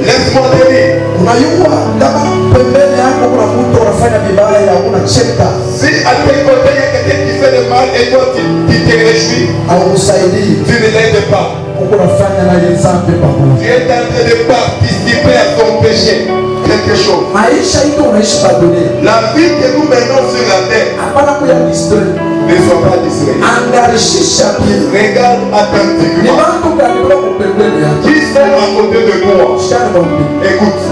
Laisse-moi te dire. Si à tes côtés il y a quelqu'un qui fait le mal et toi tu te réjouis, tu ne l'aides pas. Tu es en train de participer à ton péché. Quelque chose. La vie que nous menons sur la terre, ne sois pas distrait. Regarde attentivement. Qui sont à côté de toi? Écoute.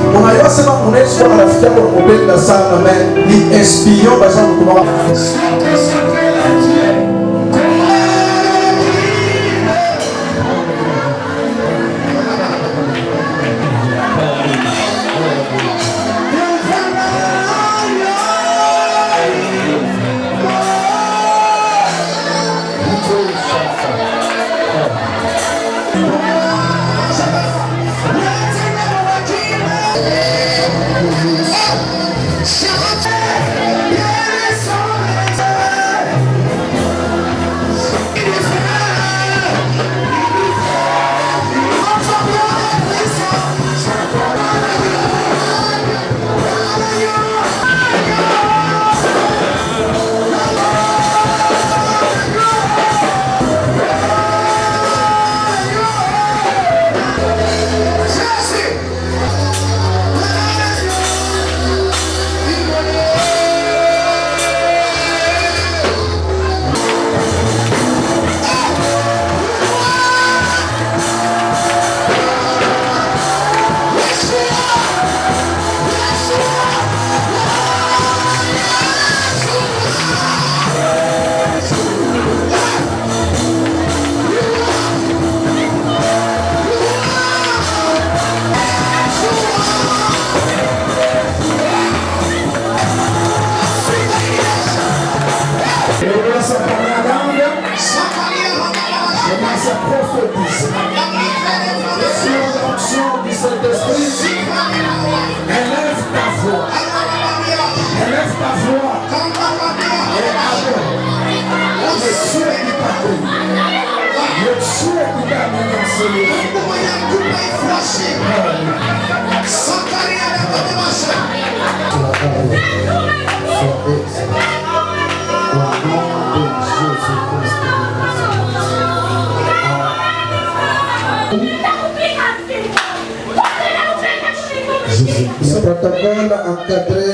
Le protocole encadré.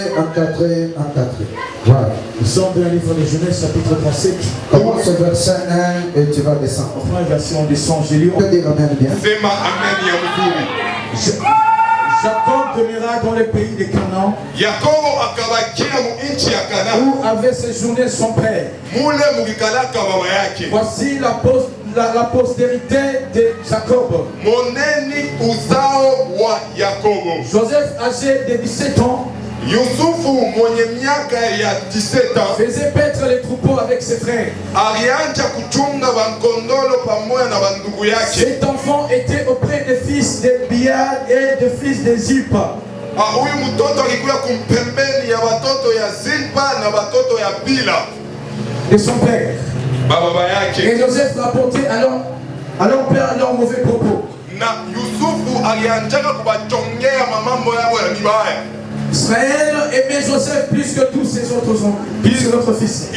Voilà. Nous sommes dans le livre de Genèse chapitre 37. Commence au verset 1 et tu vas descendre. Enfin, verset on descend. J'ai lu. On peut dire amen bien. C'est ma amen Yamukuri. Jacob demeura dans le pays de Canaan, où avait séjourné son père. Voici la postérité de Jacob. Joseph, âgé de 17 ans, faisait paître les troupeaux avec ses frères. Cet enfant était auprès des fils de Bial et des fils de Zilpa. De son père. Et Joseph rapportait à leur père leurs mauvais propos. Israël aimait Joseph plus que tous ses autres hommes, plus que d'autres fils.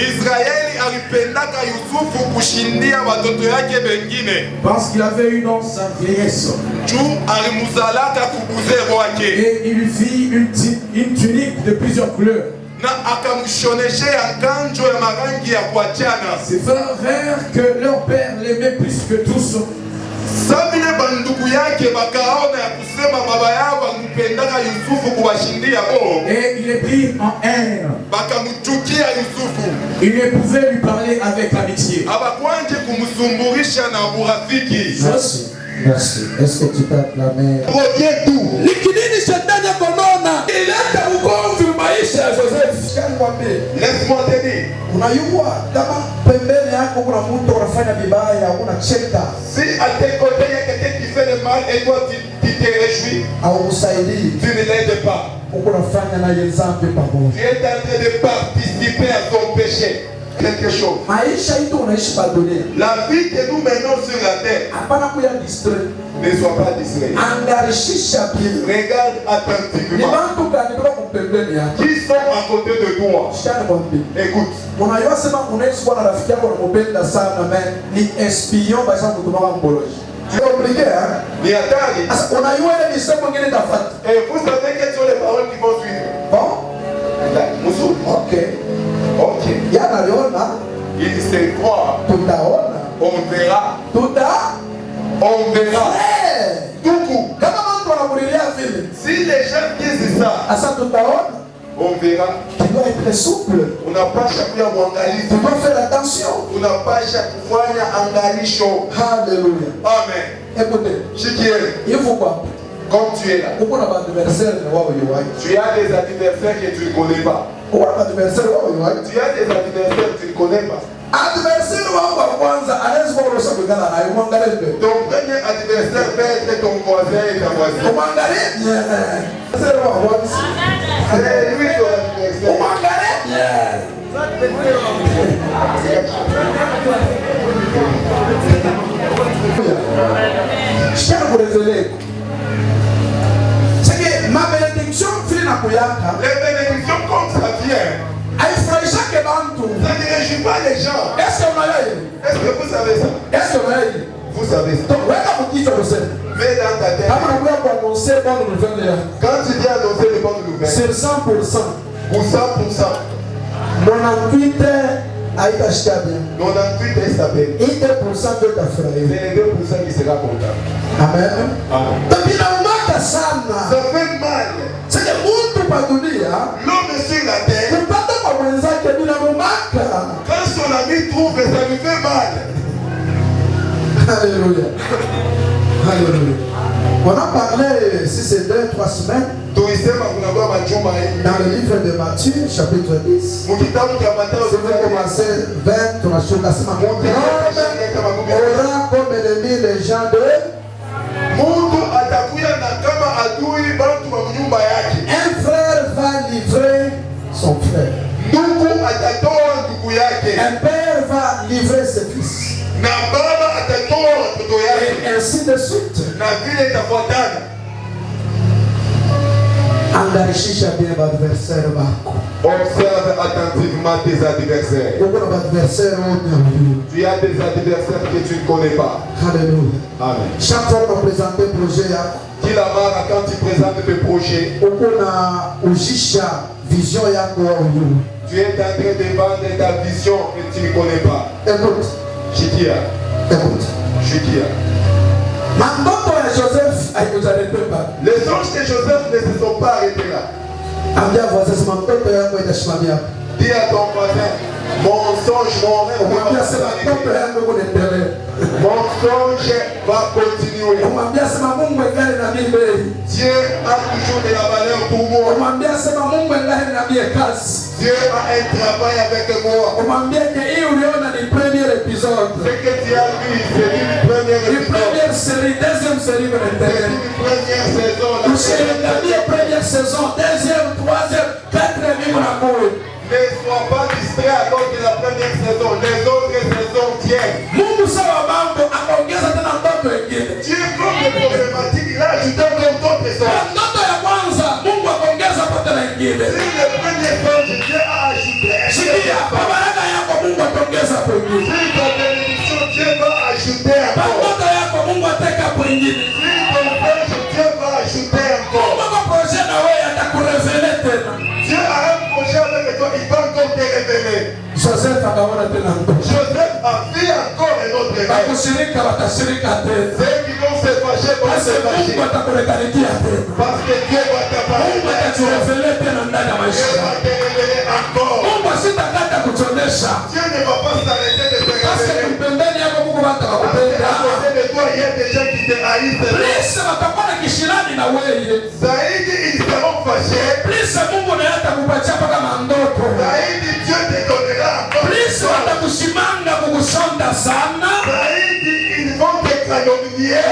Parce qu'il avait eu dans sa vieillesse. Et il lui fit une tunique de plusieurs couleurs. C'est frères que leur père l'aimait plus que tous. Et il est pris en haine. Il ne pouvait lui parler avec amitié. Merci. Est-ce que tu peux acclamer? Laisse-moi te dire. Si à tes côtés il y a quelqu'un qui fait le mal et toi tu te réjouis, tu ne l'aides pas. Tu es en train de participer à ton péché. quelque chose. La vie que nous menons sur la terre, ne sois pas distrait. Regarde attentivement. Qui sont à côté de toi? Écoute. C'est compliqué, hein? Et vous savez quelles sont les paroles qui vont suivre? Bon? Ok. Ok. Il se croit. On verra. On verra. Si les gens disent ça, on verra. Tu dois être souple. On n'a pas chaque fois Tu dois faire attention. on n'a pas chaque fois un chaud. Alléluia. Amen. Écoutez, il faut quoi? Comme tu es là, tu as des adversaires que tu ne connais pas. Tu as des adversaires que tu ne connais pas. Ton premier adversaire peut être ton voisin et ta voisine. C'est lui ton adversaire. Je tiens à vous révéler. C'est que ma bénédiction finit à Kouyaka. Les bénédictions comme ça vient. Ça ne réjouit pas les gens. Est-ce que vous savez ça? Vous savez ça. Mais dans ta tête, quand tu dis annoncer les bonnes nouvelles, c'est 100%. Pour 100%. 98 haitachikia bien. 98 est stable. 1% de ta frère. C'est les 2% qui sera content. Amen. Ça fait mal. C'est que mtu pa dunia, l'homme sur la terre, kupata kwa mwenzake bila mumaka. Quand son ami trouve, ça lui fait mal. Alléluia. Alléluia. On a parlé, si c'est 2-3 semaines, dans le livre de Matthieu, chapitre 10. Si vous commencez 20, on a choisi la semaine. Aura comme ennemi les gens de... Un frère va livrer son frère. Un père va livrer ses fils. Et ainsi de suite. Angarishisha bien l'adversaire. Observe attentivement tes adversaires. Tu as des adversaires que tu ne connais pas. Alléluia. Amen. Chaque fois qu'on présente un projet, quand tu présentes tes projets, vision tu es en train de vendre ta vision que tu ne connais pas. Écoute. Chikia. Écoute. Chikia. Les anges de Joseph ne se sont pas arrêtés là. Dis à ton voisin, mon songe, mon rêve, mon songe va continuer. Dieu a toujours de la valeur pour moi. Dieu a un travail avec moi. Ce que tu as vu, c'est une première série, deuxième série. Première saison, deuxième, troisième, quatrième. Ne sois pas distrait à cause de la première saison. Les autres saisons viennent. Dieu, comme les problématiques, il a ajouté comme d'autres saisons. Si le premier songe, Dieu a ajouté. Si ta bénédiction, Dieu va ajouter encore. Si ton songe, Dieu va ajouter encore. Dieu a un projet avec toi, il va encore te révéler. Joseph a vu encore un autre rêve. Ceux qui vont se fâcher vont se fâcher. Parce que Dieu va t'appartenir. Dieu va te révéler encore. Dieu ne va pas s'arrêter de te révéler. Parce qu'à côté de toi, il y a des gens qui te haïssent. Zaïdi, ils seront fâchés. Zaïdi, Dieu te donnera encore. Zaïdi, ils vont te calomnier.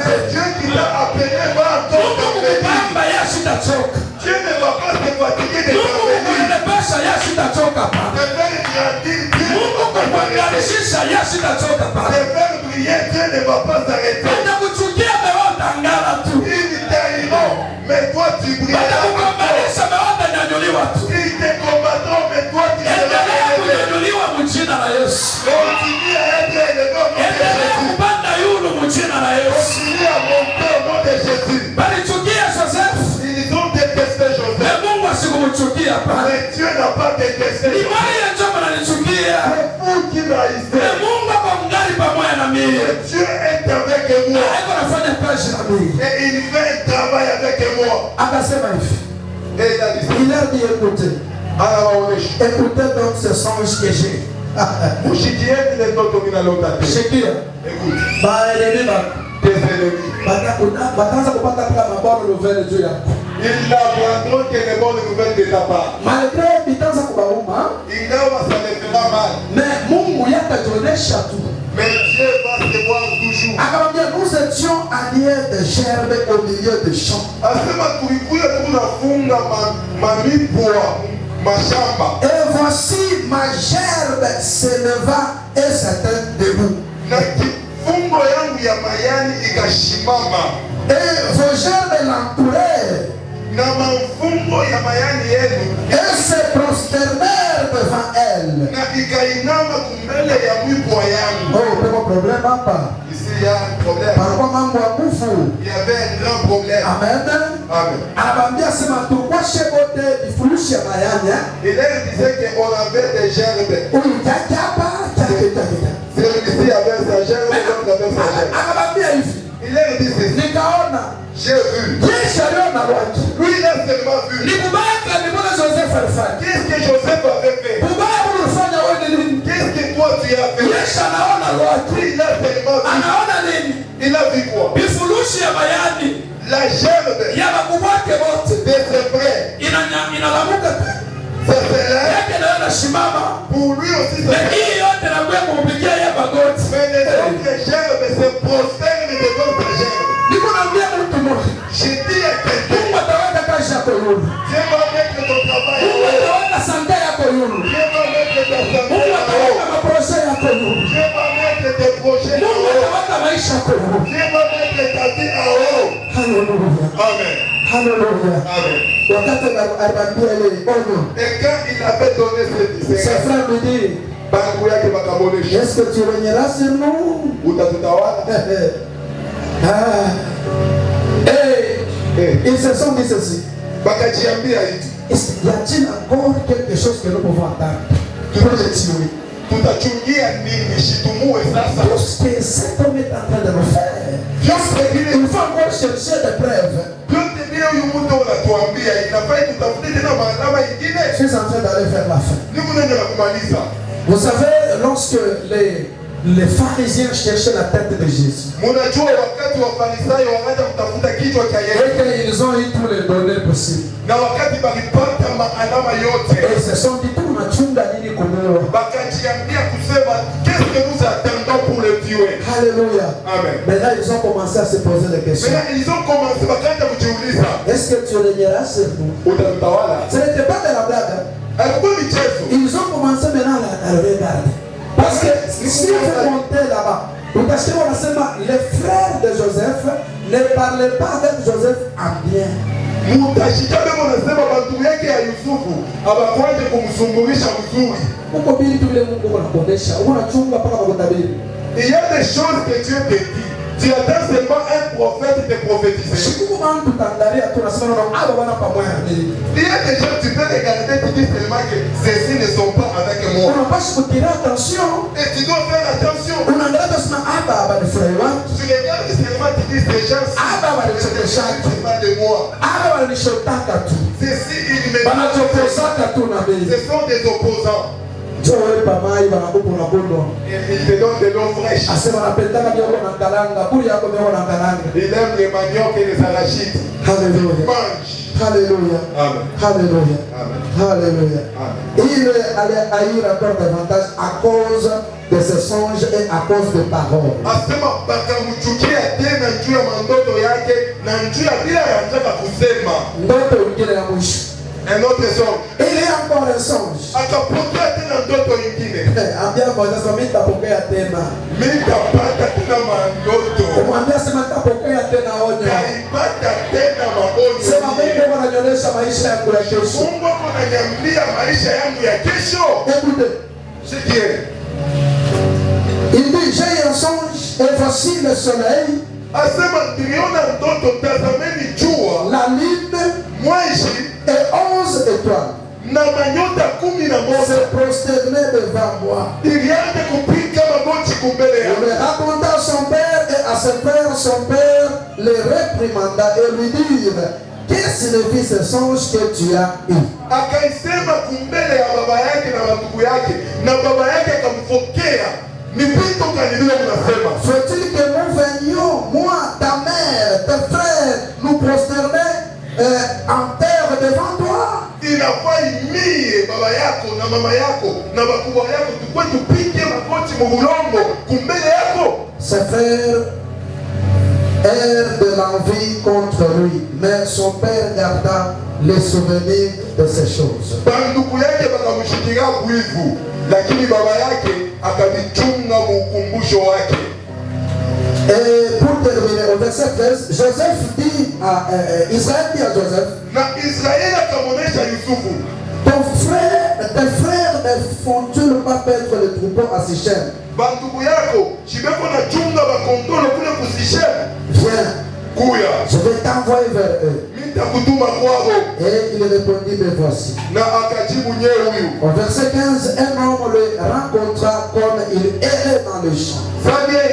C'est Dieu qui t'a appelé, va encore te bénir. Dieu ne va pas te fatiguer de t'appeler. kukuonyesha Yesu itachoka pa. Mungu kukuangalisha Yesu itachoka pa. Atakuchukia meota ngala tu. Atakukombalisha meota nyanyuliwa tu. Endelea kunyanyuliwa mjina la Yesu. Endelea kupanda yulu mjina la Yesu. Balichukia Joseph. Na Mungu asikumchukia pa. Ni wale ya njoma nalichukia. Na Mungu hapa mngali pamoja na mimi. Na eko nafanya kazi na mimi. Akasema hivi. Il a dit écoutez. Écoutez donc ce songe que j'ai. Sikia. Baelele bako. Bataanza kupata kama mabao nouvelle juu yako. Ils n'apprendront que les bonnes nouvelles de ta part. Malgré bitaanza kubauma. Ingawa ça les fera mal. Mais Mungu yatajionyesha tu. Mais Dieu va se voir toujours. Akamwambia nous étions alliés de gerbe au milieu des champs. Asema tulikuja tunafunga mamipwa mashamba. Et voici ma gerbe s'éleva et s'était debout. Na kifungo yangu ya mayani ikashimama. Et vos gerbes l'entouraient. Na mafungo ya mayani yenu. Et se prosternèrent devant elle. Na ikainama kumbele ya mwipwa yangu. Oh, pepo problème hapa. Ici il y a un problème. Parfois mambo ya kufu. Il y avait un grand problème. Amen. Amen. Anabambia sema tulikuwa shebote vifurushi ya mayani. Il disait qu'on avait des gerbes. Ulitaka hapa, chaketa. Celui-ci avait sa gerbe, l'autre avait sa gerbe. Anabambia hivi. Il dit ceci. Nikaona. J'ai vu. Yesu aliona watu. Lui il a seulement vu. Ni kubaka ni mbona Joseph alifanya. Qu'est-ce que Joseph avait fait? Kubaka ulifanya wewe nini? Qu'est-ce que toi tu as fait? Yesu anaona watu. Lui il a seulement vu. Anaona nini? Il a vu quoi? Vifurushi ya mayani. La gerbe. Ya bakubwake wote. De ses frères. Inalamuka. Ça c'est là. Yake na shimama. Pour lui aussi ça. Mais hii yote na kwa kumpigia ya bagoti. Mais les autres gerbes se prosternent devant ta gerbe. Niko naambia mtu mmoja. J'ai dit à quelqu'un. Mungu ataweka kazi yako yulu. Dieu va mettre ton travail. Mungu ataweka sanga yako yulu. Dieu va mettre ta santé. Mungu ataweka maproje yako yulu. Dieu va mettre tes projets. Mungu ataweka maisha yako yulu. Dieu va mettre ta vie en haut. Hallelujah. Amen. Hallelujah. Amen. Wakati alibambia ile onyo. Et quand il avait donné Ses frères lui disent, bangu yake wakamuonesha, est-ce que tu régneras sur nous? utatutawala. Ils se sont dit ceci. Wakajiambia hivi, Y a-t-il encore quelque chose que nous pouvons attendre pour le tuer? tutachungia nini? Shitumue sasa. Tout ce que cet homme est en train de nous faire. Il faut encore chercher des preuves. Yote ndio huyu mtu anatuambia, inafai tutafute tena maalama ingine. Je suis en train d'aller vers la fin. Ni mnaenda na kumaliza. Vous savez, lorsque les pharisiens cherchaient la tête de Jésus, Mnajua wakati wa Farisayo wanaanza kutafuta kichwa cha Yesu. et qu'ils ont eu tous les données possibles. Na wakati balipata maalama yote, Et se sont dit, tout machunga nini kumuua. bakajiambia kusema, qu'est-ce que nous attendons pour le tuer? Alléluia. Amen. Maintenant, ils ont commencé à se poser des questions. Maintenant, ils ont commencé bakaanza kujiuliza, Est-ce que tu régneras sur nous? utatutawala? Ce n'était pas de la blague. Alikuwa michezo. Ils ont commencé maintenant à le regarder. Parce que si vous montez là-bas, vous achetez les frères de Joseph ne parlaient pas avec Joseph en bien. Mutashika bebo nasema bantu yake ya Yusufu abakwaje kumsumbulisha mzuri. Uko bili tu vile Mungu anakuonesha, unachunga mpaka kukutabiri. Il y a des choses que Dieu te dit. Tu attends seulement un prophète te prophétiser. Siku mtu tangalia tu nasema na aba bana pamoja na mimi. Il y a des gens tu peux regarder tu dis seulement que ceux-ci ne sont pas avec moi. Unapaswa kutilia attention. Et tu dois faire attention. Unaangalia sana aba ni frère wangu. Tu regardes seulement tu dis ces gens Aba walichekesha tu. pas de moi. Aba walishotaka tu. Ceux-ci ils me Banachokosaka tu na mimi. ce sont des opposants. Joe pamai banakupa na bondo. Ils te donnent de l'eau fraîche. Asema napendaka ndio na kalanga, buri yako ndio na kalanga. Ils aiment les maniocs et les arachides. Hallelujah. Mange. Hallelujah. Amen. Hallelujah. Amen. Hallelujah. Amen. Il allait haïr encore davantage à cause de ses songes et à cause des paroles. Asema bakamchukia tena juu ya mandoto yake na juu ya bila anataka kusema. Ndoto nyingine ya mwisho. Un autre songe. Il y a encore un songe. Akapokea tena ndoto nyingine. Ambia kwa sasa mimi nitapokea tena. Mimi nitapata tena mandoto. Kumwambia sema nitapokea tena onyo. Nitapata tena maonyo. Sema Mungu ananionyesha maisha yangu ya kesho. Mungu ananiambia maisha yangu ya kesho. Écoutez. Sikie. Il dit j'ai un songe et voici le soleil. Asema niliona ndoto, tazameni jua, la lune, mwezi et 11 étoiles. Na manyota 11 se prosternaient devant moi. Ilianza kupiga magoti kumbele yake. Il raconta à son père et à ses frères. Son père les réprimanda et lui dit: qu'est-ce que signifie ce songe que tu as eu? Akaisema kumbele ya baba yake na ndugu yake, na baba yake akamfokea. Ni vitu gani vile unasema? Faut-il que nous venions, moi, ta mère, tes frères, nous prosterner en terre devant toi? Inafaa mie baba yako na mama yako na bakubwa yako tukwe tupige magoti mubulongo kumbele yako. Ses frères eurent de l'envie contre lui, mais son père garda les souvenirs de ces choses. Banduku yake bakamshikilia wivu, lakini baba yake akavichunga ukumbusho wake. Et pour terminer au verset 13, Joseph dit à Israël dit à Joseph: na Israël akamonesha Yusufu, tes frères ne font-ils pas perdre le troupeau à Sichem? Banduku yako chibeko na chunga bakondolo kule ku Sichem. Viens, kuya, je vais t'envoyer vers eux. Nitakutuma kwao. Et il répondit: me voici. Na akajibu nyewe huyu. Au verset 15, un homme le rencontra comme il errait dans le champ.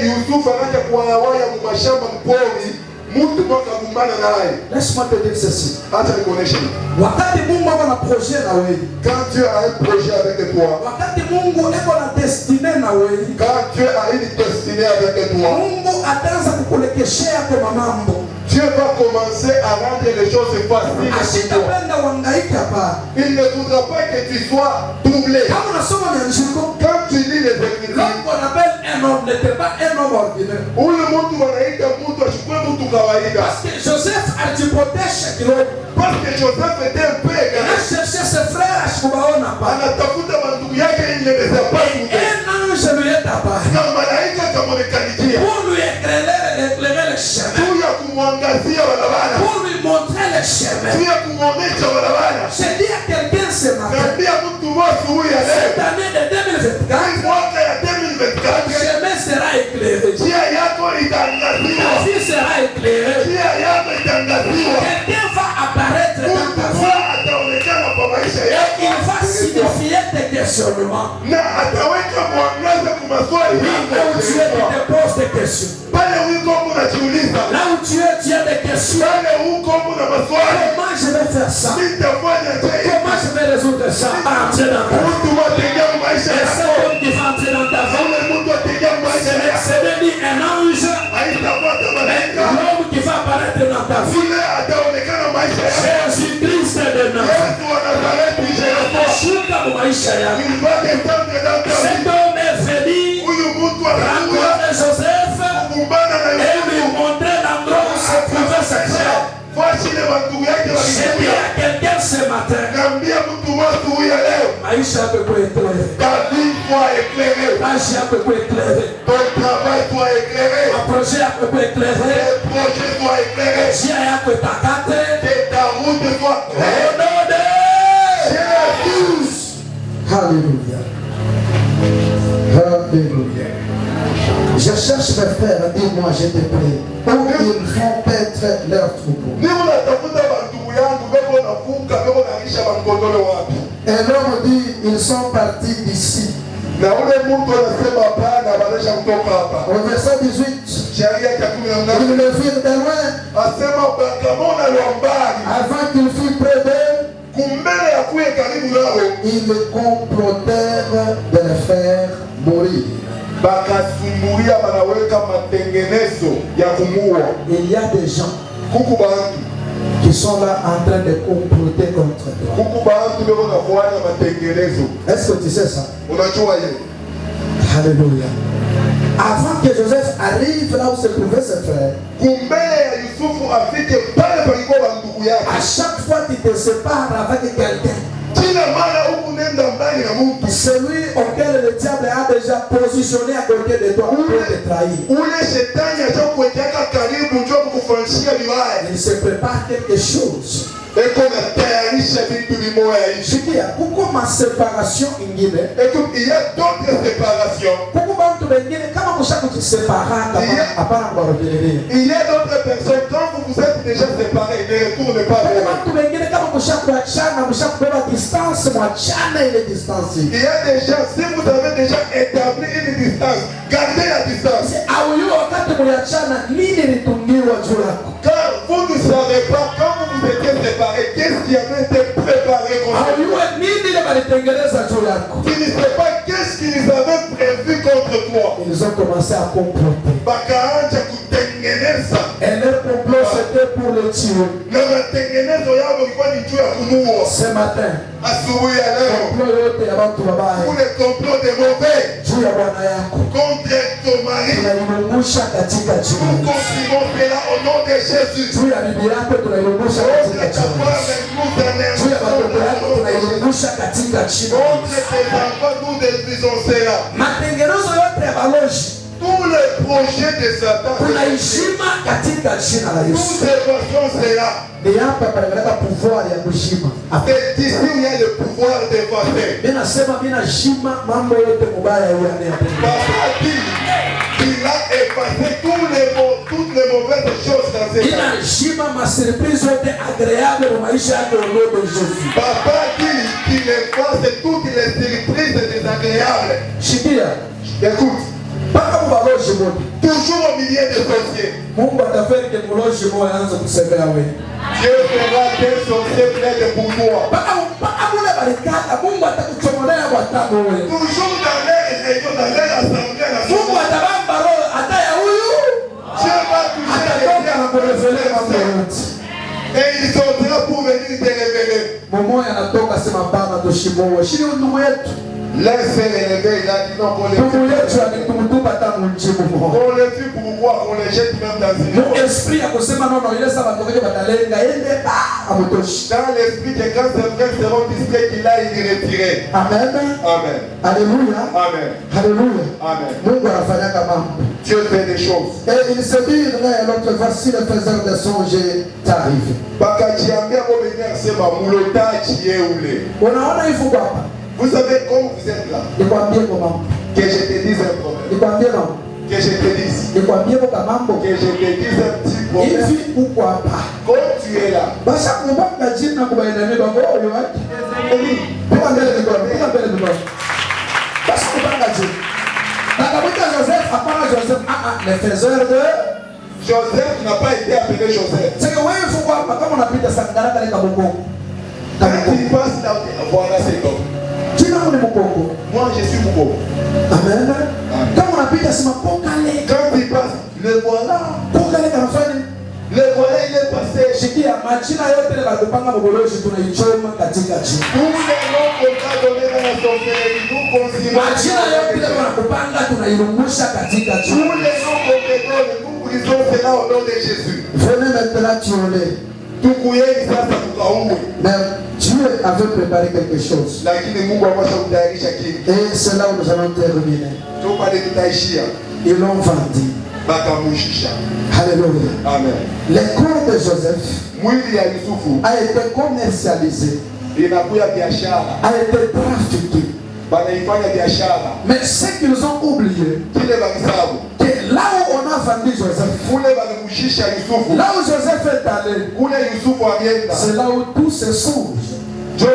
Yusufu akaja kuwawaya mumashamba mpori, mtu akagumbana naye. Laisse-moi te dire ceci. Acha nikuoneshe. Wakati Mungu ako na projet na wewe. Quand Dieu a un projet avec toi. Wakati Mungu ako na destinée na wewe. Quand Dieu a une destinée avec toi. Mungu ataanza kukulekeshea kwa mambo. Dieu va commencer à rendre les choses faciles. Asitapenda uhangaike hapa. Il ne voudra pas que tu sois doublé. Kama unasoma miandiko, quand tu lis les Écritures, l'homme qu'on appelle un homme n'était pas un homme ordinaire. Ule mtu wanaita mtu achukue mtu kawaida. Parce que Joseph alijipotesha kidogo. Parce que Joseph était un peu égaré. Anacherchait ses frères asikubaona hapa. Anatafuta bandugu yake il ne les a pas trouvés. Un ange lui est apparu. Na malaika kamonekanikia. Pour lui éclairer le chemin. Juu ya kumwangazia barabara. Pour lui montrer le chemin. Juu ya kumwonyesha barabara. J'ai dit à quelqu'un ce matin. Naambia mtu mmoja huyu ya leo. Cette année de 2024. Mwaka ya 2024. Le chemin sera éclairé. Njia yako itangaziwa. Ta vie sera éclairée. Njia yako itangaziwa. Quelqu'un va apparaître dans ta vie. Ataonekana kwa maisha Et yako. il va signifier tes questionnements. Na ataweka mwangaza kwa maswali yako. Là où tu es, tu te poses des questions. Pale uko unajiuliza. Là où tu as des questions. Pale uko una maswali. Comment je vais faire ça? Nitafanya je? Comment je vais résoudre ça? Entrer dans ta vie. Mtu watengea maisha Et yako. cet homme qui va entrer dans ta vie, Ule mtu watengea maisha yako. c'est devenu un ange. Haitafuata malaika. L'homme qui va apparaître dans ta vie. Vile ataonekana maisha yako. Jésus-Christ de Nazareth. Yesu wa Nazareti Jehova. Shuka mu maisha yako. Il va descendre dans ta vie. Cet homme est venu Huyu mtu anakuja rencontrer Joseph kukumbana na et lui Yusufu. montrer l'endroit où se trouvait ses frères. Fasi ile bandugu yake J'ai dit walikuja. à quelqu'un ce matin, Naambia mtu mmoja huyu ya leo. maisha yako iko éclairé. Ta vie soit éclairée. Maisha yako iko éclairé. Ton travail soit éclairé. Ma projet yako iko éclairé. Tes projets soient éclairés. Njia yako itakate. Que ta route soit Au claire. nom de Jésus. Alléluia. Alléluia. Je cherche mes frères, dis-moi, je te prie, où ils font paître leur troupeau. Ni unatafuta bandugu yangu beko navuka beko naisha bankondole wapi? Et l'homme dit, ils sont partis d'ici. Na ule mtu anasema hapana, banaisha kutoka hapa. Au verset 18, Sheria ya 18 ils le virent de loin, asema bakamona lwambali avant qu'il fût près d'eux, kumbele ya kuye karibu nao ils complotèrent de le faire mourir. bakasumbulia banaweka matengenezo ya kumuua. Il y a des gens Kuku bantu qui sont là en train de comploter contre toi. kuku bantu beko nafanya matengenezo. Est-ce que tu sais ça? Unajua yeye Alléluia. Avant que Joseph arrive là où se trouvaient ses frères, kumbele ya Yusufu afike pale palikuwa bandugu À chaque fois tu te sépares avec quelqu'un, celui auquel le diable a déjà positionné à côté de toi pour te trahir, il se prépare quelque chose. Pourquoi ma séparation ingine? Écoute, il y a d'autres séparations. Il y a d'autres personnes, quand vous vous êtes déjà séparés, ne retournez pas vers eux. Il y a des gens, si vous avez déjà établi une distance, gardez la distance. Car vous ne savez pas, quand vous vous étiez séparés, qu'est-ce qui avait été préparé contre vous. Tu ne sais pas qu'est-ce qu'ils avaient prévu contre toi. Ils ont commencé à comploter. Et leur complot c'était pour le tuer. Ce matin, tous les complots des mauvais contre ton mari, nous confirmons cela au nom de Jésus. Nous détruisons cela. Tous les projets de Satan, nous défendons cela. C'est ici où il y a le pouvoir d'effacer. Papa dit qu'il a effacé toutes les mauvaises choses dans ses vies. Papa dit qu'il efface toutes les surprises désagréables. Écoute. Toujours au milieu des sorciers. Dieu fera des sorciers pleins pour toi. Toujours dans les réunions, dans les assemblées. Dieu va toucher et il sortira pour venir te révéler. Laisse élever, il a dit non, qu'on les tue pourquoi on les jette même dans une eau. Dans l'esprit que quand ses frères seront discrets, qu'il a il retiré. Amen. Amen. Alléluia. Amen. Alléluia. Amen. Dieu fait des choses. Et il se dit l'autre, voici le faiseur de songes t'arrive. Vous savez comment vous êtes là. Que je te dise un problème. Que je te dise. Que je te dise un petit problème. Quand tu es là. Joseph n'a pas été appelé Joseph. Quand il passe là, voilà cet homme. Moi je suis Mouko. Amen. Quand il passe, le voilà. Le voilà, il est passé. Tous les noms qu'on t'a donnés dans la sorcellerie, nous considérons. Tous les noms qu'on te donne, nous brisons cela au nom de Jésus. Venez maintenant tuer. Mais Dieu avait préparé quelque chose. Et c'est là où nous allons terminer. Ils l'ont vendu. Alléluia. Amen. Le corps de Joseph a été commercialisé, a été trafiqué. Mais ce qu'ils ont oublié, que là où on a vendu Joseph, là où Joseph est allé, c'est là où tous ces songes sont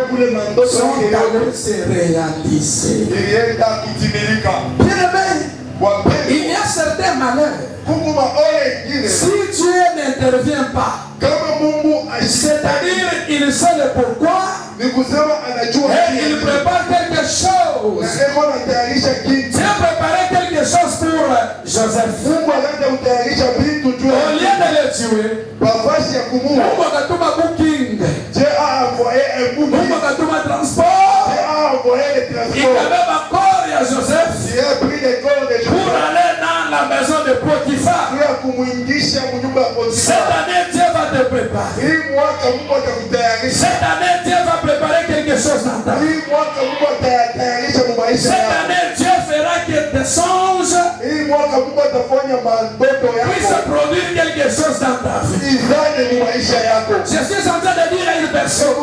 allés se réaliser. Il y a certains malheurs. Si Dieu n'intervient pas, c'est-à-dire il sait le pourquoi et il prépare quelque chose. Dieu a préparé quelque chose pour Joseph. Au lieu de le tuer, Dieu a envoyé un transport. Il avait un corps à Joseph pour aller dans la maison de Potiphar. Cette année, Dieu va te préparer. Cette année, Dieu va préparer quelque chose dans ta vie. Cette année, Dieu fera que tes songes puissent produire quelque chose dans ta vie. Je suis en train de dire à une personne,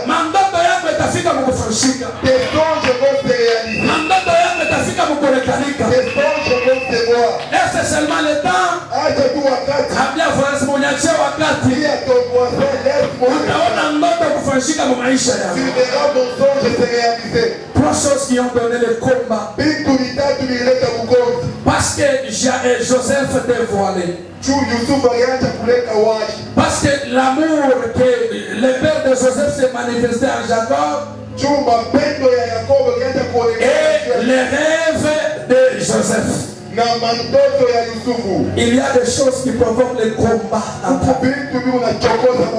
mandato yako itafika mkufushika. Mandato yako itafika mkurekalika. Et c'est seulement le temps. Abia voice monyachia wakati. Utaona ndoto kufushika mu maisha yako. Trois choses qui ont donné le combat. Parce que Joseph dévoilé. Parce que l'amour que le père de Joseph s'est manifesté en Jacob et les rêves de Joseph. Il y a des choses qui provoquent le combat.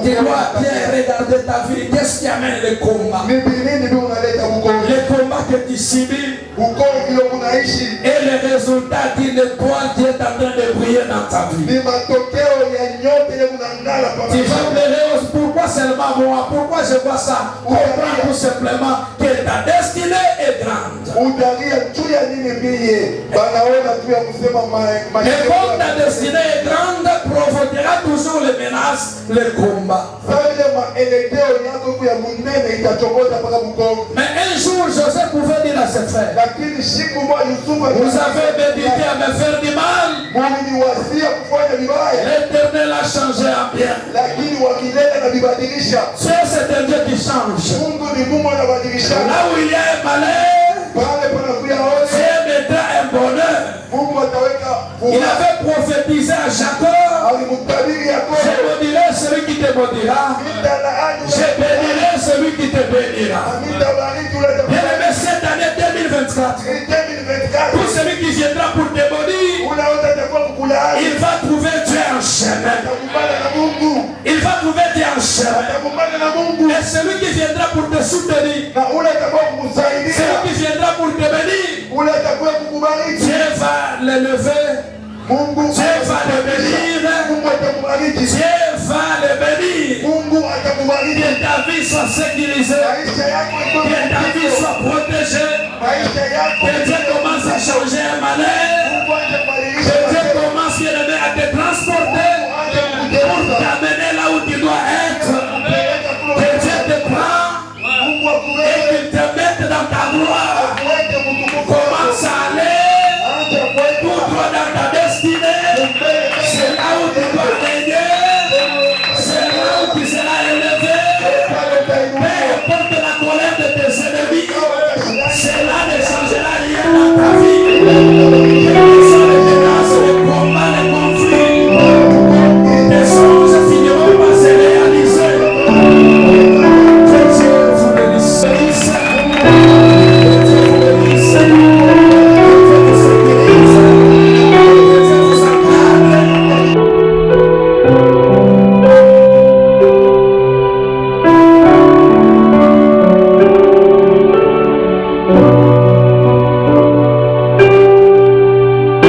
Tu dois bien regarder ta vie. Qu'est-ce qui amène le combat? Le combat que tu subis et les résultats d'une étoile qui est en train de briller dans ta vie. Tu vas pleurer. Pourquoi seulement moi? Pourquoi je vois ça? Comprends tout simplement que ta destinée est grande. Et comme ta destinée est grande, provoquera toujours les menaces, les combats. Mais un jour, Joseph pouvait dire à ses frères, vous avez médité à me faire du mal. L'Éternel a changé en bien. Dieu, c'est un Dieu qui change. Là où il y a un malheur, Dieu mettra un bonheur. Il avait prophétisé à Jacob, je bénirai celui qui te maudira, je bénirai celui qui te bénira. Bien-aimé, cette année 2024, pour celui qui viendra pour te maudire, il va trouver Dieu en chemin. Il va trouver Dieu en chemin. Et celui qui viendra pour te soutenir, celui qui viendra pour te bénir, Dieu va l'élever. Dieu va le bénir. Dieu va le bénir. Que ta vie soit sécurisée. Que ta vie soit protégée. Que Dieu commence à changer un malheur.